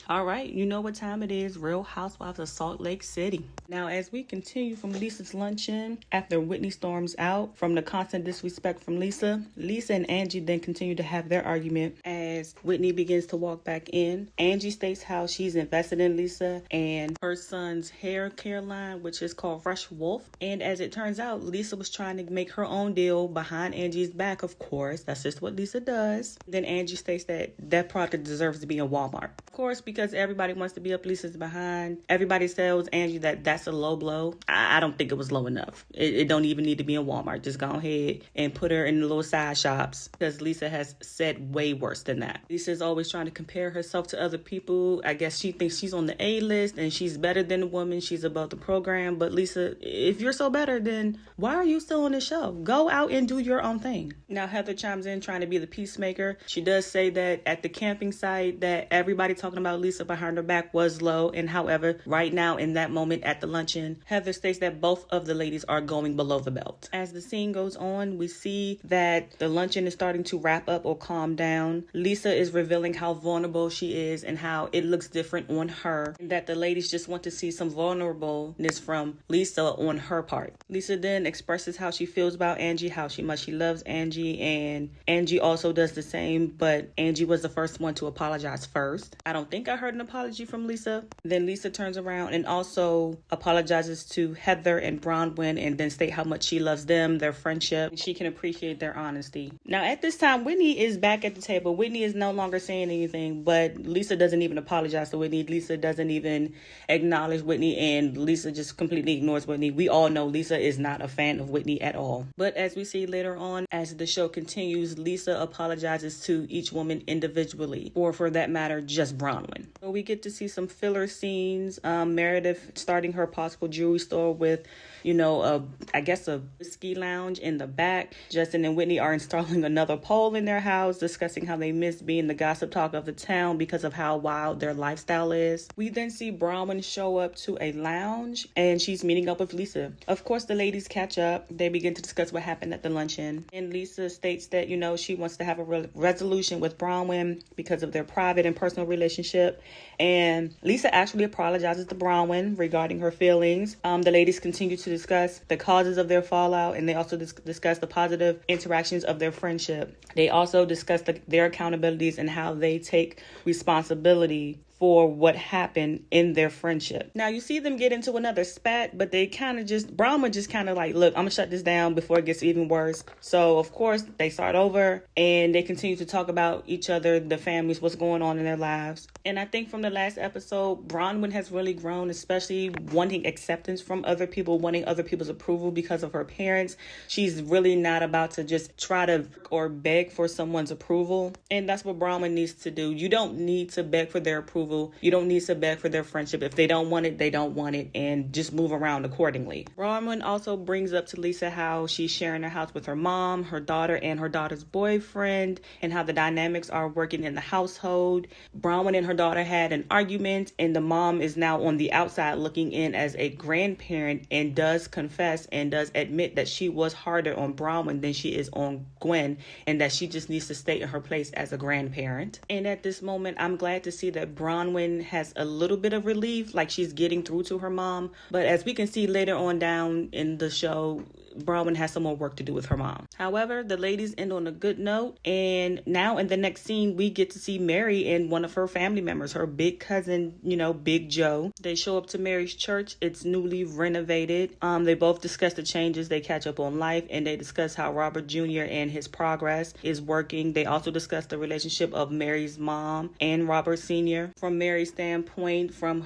All right, you know what time it is. Real Housewives of Salt Lake City. Now, as we continue from Lisa's luncheon, after Whitney storms out from the constant disrespect from Lisa and Angie then continue to have their argument as Whitney begins to walk back in. Angie states how she's invested in Lisa and her son's hair care line, which is called Fresh Wolf. And as it turns out, Lisa was trying to make her own deal behind Angie's back, of course. That's just what Lisa does. Then Angie states that product deserves to be in Walmart. Of course, because everybody wants to be up Lisa's behind. Everybody tells Angie that's a low blow. I don't think it was low enough. It don't even need to be in Walmart. Just go ahead and put her in the little side shops because Lisa has said way worse than that. Lisa's always trying to compare herself to other people. I guess she thinks she's on the A list and she's better than the woman. She's above the program. But Lisa, if you're so better, then why are you still on the show? Go out and do your own thing. Now Heather chimes in trying to be the peacemaker. She does say that at the camping site that everybody talking about Lisa behind her back was low. And however, right now in that moment at the luncheon, Heather states that both of the ladies are going below the belt. As the scene goes on, we see that the luncheon is starting to wrap up or calm down. Lisa is revealing how vulnerable she is and how it looks different on her, and that the ladies just want to see some vulnerableness from Lisa on her part. Lisa then expresses how she feels about Angie, how much she loves Angie, and Angie also does the same, but Angie was the first one to apologize first. I don't think I heard an apology from Lisa. Then Lisa turns around and also apologizes to Heather and Bronwyn and then state how much she loves them, their friendship, and she can appreciate their honesty. Now at this time, Whitney is back at the table. Whitney is no longer saying anything, but Lisa doesn't even apologize to Whitney. Lisa doesn't even acknowledge Whitney, and Lisa just completely ignores Whitney. We all know Lisa is not a fan of Whitney at all. But as we see later on, as the show continues, Lisa apologizes to each woman individually, or for that matter, just Bronwyn. So we get to see some filler scenes. Meredith starting her possible jewelry store with, a whiskey lounge in the back. Justin and Whitney are installing another pole in their house, discussing how they miss being the gossip talk of the town because of how wild their lifestyle is. We then see Bronwyn show up to a lounge and she's meeting up with Lisa. Of course, the ladies catch up. They begin to discuss what happened at the luncheon. And Lisa states that, she wants to have a resolution with Bronwyn because of their private and personal relationship. And Lisa actually apologizes to Bronwyn regarding her feelings. The ladies continue to discuss the causes of their fallout, and they also discuss the positive interactions of their friendship. They also discuss their accountabilities and how they take responsibility for what happened in their friendship. Now you see them get into another spat, but they Bronwyn just kind of like, look, I'm gonna shut this down before it gets even worse. So of course they start over and they continue to talk about each other, the families, what's going on in their lives. And I think from the last episode, Bronwyn has really grown, especially wanting acceptance from other people, wanting other people's approval because of her parents. She's really not about to just try to or beg for someone's approval. And that's what Bronwyn needs to do. You don't need to beg for their approval. You don't need to beg for their friendship. If they don't want it, they don't want it, and just move around accordingly. Bronwyn also brings up to Lisa how she's sharing her house with her mom, her daughter, and her daughter's boyfriend, and how the dynamics are working in the household. Bronwyn and her daughter had an argument, and the mom is now on the outside looking in as a grandparent and does confess and does admit that she was harder on Bronwyn than she is on Gwen, and that she just needs to stay in her place as a grandparent. And at this moment, I'm glad to see that Bronwyn has a little bit of relief, like she's getting through to her mom. But as we can see later on down in the show, Bronwyn has some more work to do with her mom. However, the ladies end on a good note, and now in the next scene, we get to see Mary and one of her family members, her big cousin, Big Joe. They show up to Mary's church. It's newly renovated. They both discuss the changes. They catch up on life, and they discuss how Robert Jr. and his progress is working. They also discuss the relationship of Mary's mom and Robert Sr. From Mary's standpoint, from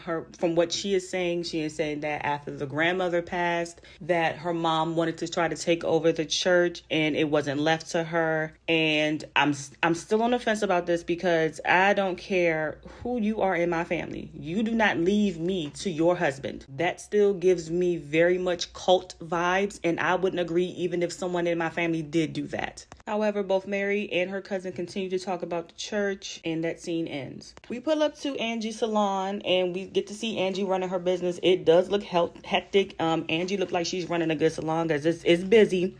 what she is saying that after the grandmother passed, that her mom wanted to try to take over the church and it wasn't left to her. And I'm still on the fence about this because I don't care who you are in my family. You do not leave me to your husband. That still gives me very much cult vibes, and I wouldn't agree even if someone in my family did do that. However, both Mary and her cousin continue to talk about the church, and that scene ends. We pull up to Angie's salon, and we get to see Angie running her business. It does look hectic. Angie looked like she's running a good salon because it's busy.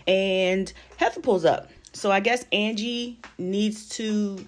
And Heather pulls up. So I guess Angie needs to,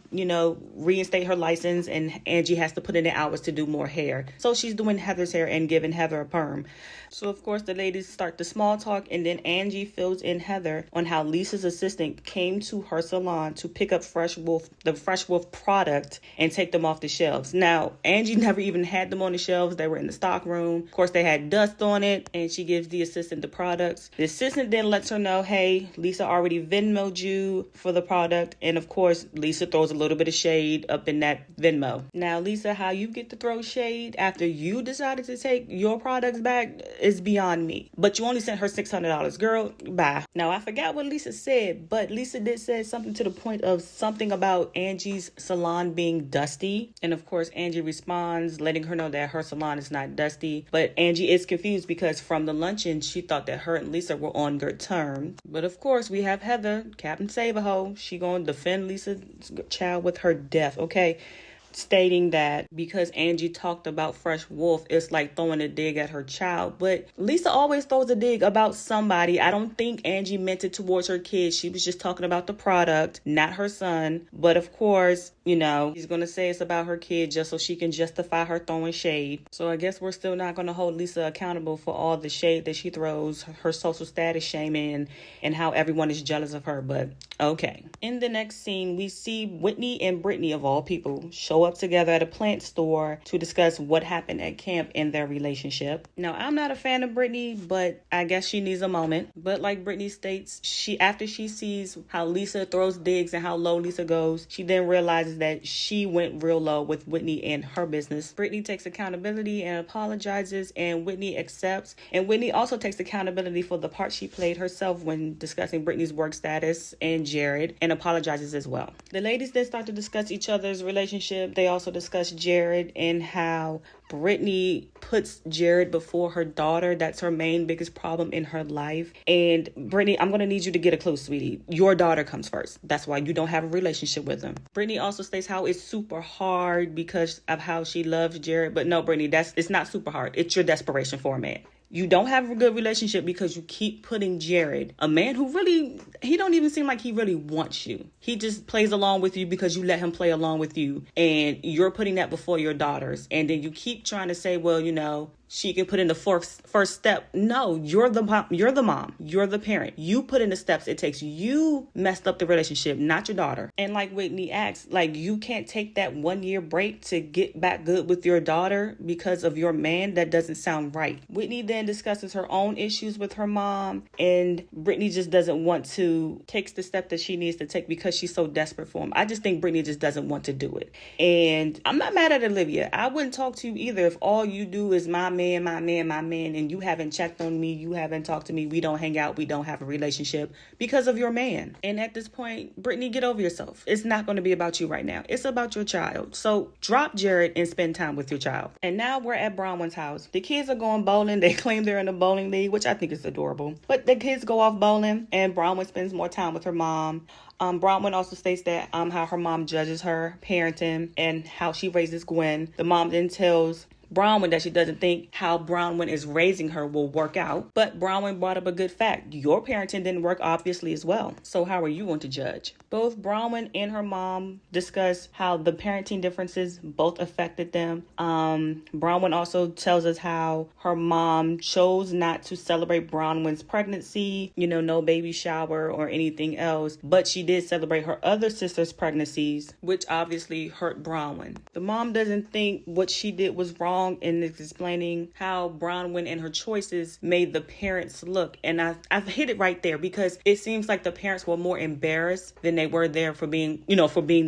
reinstate her license, and Angie has to put in the hours to do more hair. So she's doing Heather's hair and giving Heather a perm. So, of course, the ladies start the small talk, and then Angie fills in Heather on how Lisa's assistant came to her salon to pick up the Fresh Wolf product and take them off the shelves. Now, Angie never even had them on the shelves. They were in the stock room. Of course, they had dust on it, and she gives the assistant the products. The assistant then lets her know, hey, Lisa already Venmo'd you for the product. And, of course, Lisa throws a little bit of shade up in that Venmo. Now, Lisa, how you get to throw shade after you decided to take your products back is beyond me. But you only sent her $600. Girl, bye. Now, I forgot what Lisa said, but Lisa did say something to the point of something about Angie's salon being dusty. And of course, Angie responds, letting her know that her salon is not dusty. But Angie is confused because from the luncheon, she thought that her and Lisa were on good terms. But of course, we have Heather, Captain Save-A-Ho. She gonna defend Lisa's child with her death, okay? Stating that because Angie talked about Fresh Wolf, it's like throwing a dig at her child. But Lisa always throws a dig about somebody. I don't think Angie meant it towards her kids. She was just talking about the product, not her son. But of course, she's going to say it's about her kid just so she can justify her throwing shade. So I guess we're still not going to hold Lisa accountable for all the shade that she throws, her social status shaming, and how everyone is jealous of her. But okay. In the next scene, we see Whitney and Brittany, of all people, show up together at a plant store to discuss what happened at camp in their relationship. Now, I'm not a fan of Brittany, but I guess she needs a moment. But like Brittany states, after she sees how Lisa throws digs and how low Lisa goes, she then realizes that she went real low with Whitney and her business. Brittany takes accountability and apologizes, and Whitney accepts. And Whitney also takes accountability for the part she played herself when discussing Brittany's work status and Jared, and apologizes as well. The ladies then start to discuss each other's relationship. They also discuss Jared and how Brittany puts Jared before her daughter. That's her main biggest problem in her life. And Brittany, I'm going to need you to get a clue, sweetie. Your daughter comes first. That's why you don't have a relationship with him. Brittany also states how it's super hard because of how she loves Jared. But no, Brittany, it's not super hard. It's your desperation for a man. You don't have a good relationship because you keep putting Jared, a man who really, he don't even seem like he really wants you. He just plays along with you because you let him play along with you. And you're putting that before your daughters. And then you keep trying to say, well, she can put in the first step. No, you're the mom. You're the parent. You put in the steps it takes. You messed up the relationship, not your daughter. And like Whitney asks, you can't take that 1 year break to get back good with your daughter because of your man. That doesn't sound right. Whitney then discusses her own issues with her mom, and Brittany just doesn't want to take the step that she needs to take because she's so desperate for him. I just think Brittany just doesn't want to do it. And I'm not mad at Olivia. I wouldn't talk to you either if all you do is my man, and you haven't checked on me, you haven't talked to me, we don't hang out, we don't have a relationship because of your man. And at this point, Brittany, get over yourself. It's not going to be about you right now. It's about your child. So drop Jared and spend time with your child. And now we're at Bronwyn's house. The kids are going bowling. They claim they're in the bowling league, which I think is adorable. But the kids go off bowling, and Bronwyn spends more time with her mom. Bronwyn also states that how her mom judges her parenting and how she raises Gwen. The mom then tells Bronwyn that she doesn't think how Bronwyn is raising her will work out. But Bronwyn brought up a good fact. Your parenting didn't work, obviously, as well. So how are you going to judge? Both Bronwyn and her mom discuss how the parenting differences both affected them. Bronwyn also tells us how her mom chose not to celebrate Bronwyn's pregnancy, no baby shower or anything else. But she did celebrate her other sister's pregnancies, which obviously hurt Bronwyn. The mom doesn't think what she did was wrong in explaining how Bronwyn and her choices made the parents look. And I've hit it right there because it seems like the parents were more embarrassed than they were there for being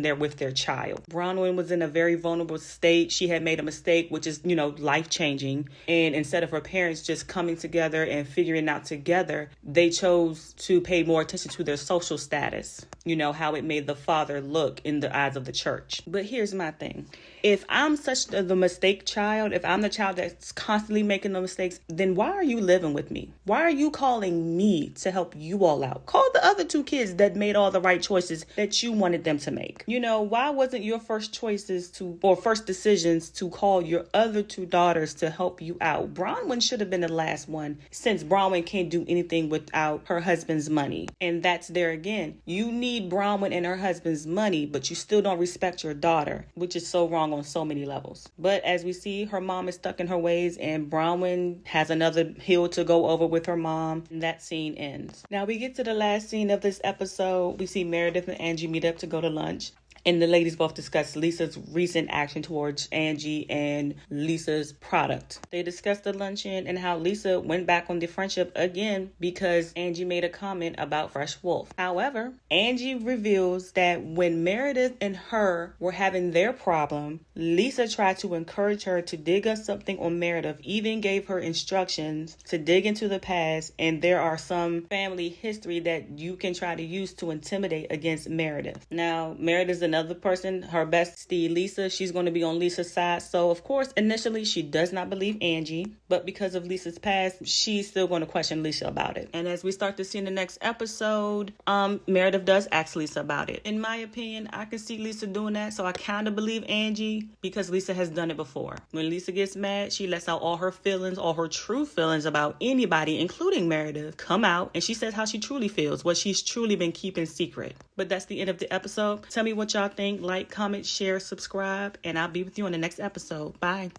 there with their child. Bronwyn was in a very vulnerable state. She had made a mistake, which is, life-changing. And instead of her parents just coming together and figuring out together, they chose to pay more attention to their social status, how it made the father look in the eyes of the church. But here's my thing. If I'm such the mistake child, child, if I'm the child that's constantly making the mistakes, then why are you living with me? Why are you calling me to help you all out? Call the other two kids that made all the right choices that you wanted them to make. Why wasn't your first first decisions to call your other two daughters to help you out? Bronwyn should have been the last one, since Bronwyn can't do anything without her husband's money. And that's there again. You need Bronwyn and her husband's money, but you still don't respect your daughter, which is so wrong on so many levels. But as we see, her mom is stuck in her ways, and Bronwyn has another hill to go over with her mom. And that scene ends. Now we get to the last scene of this episode. We see Meredith and Angie meet up to go to lunch. And the ladies both discuss Lisa's recent action towards Angie and Lisa's product. They discussed the luncheon and how Lisa went back on the friendship again because Angie made a comment about Fresh Wolf. However, Angie reveals that when Meredith and her were having their problem, Lisa tried to encourage her to dig up something on Meredith, even gave her instructions to dig into the past, and there are some family history that you can try to use to intimidate against Meredith. Now, Meredith's another person, her bestie Lisa, she's going to be on Lisa's side. So of course, initially she does not believe Angie, but because of Lisa's past, she's still going to question Lisa about it. And as we start to see in the next episode, Meredith does ask Lisa about it. In my opinion, I can see Lisa doing that, so I kind of believe Angie because Lisa has done it before. When Lisa gets mad, she lets out all her feelings, all her true feelings about anybody, including Meredith, come out, and she says how she truly feels, what she's truly been keeping secret. But that's the end of the episode. Tell me what y'all think. Like, comment, share, subscribe, and I'll be with you on the next episode. Bye.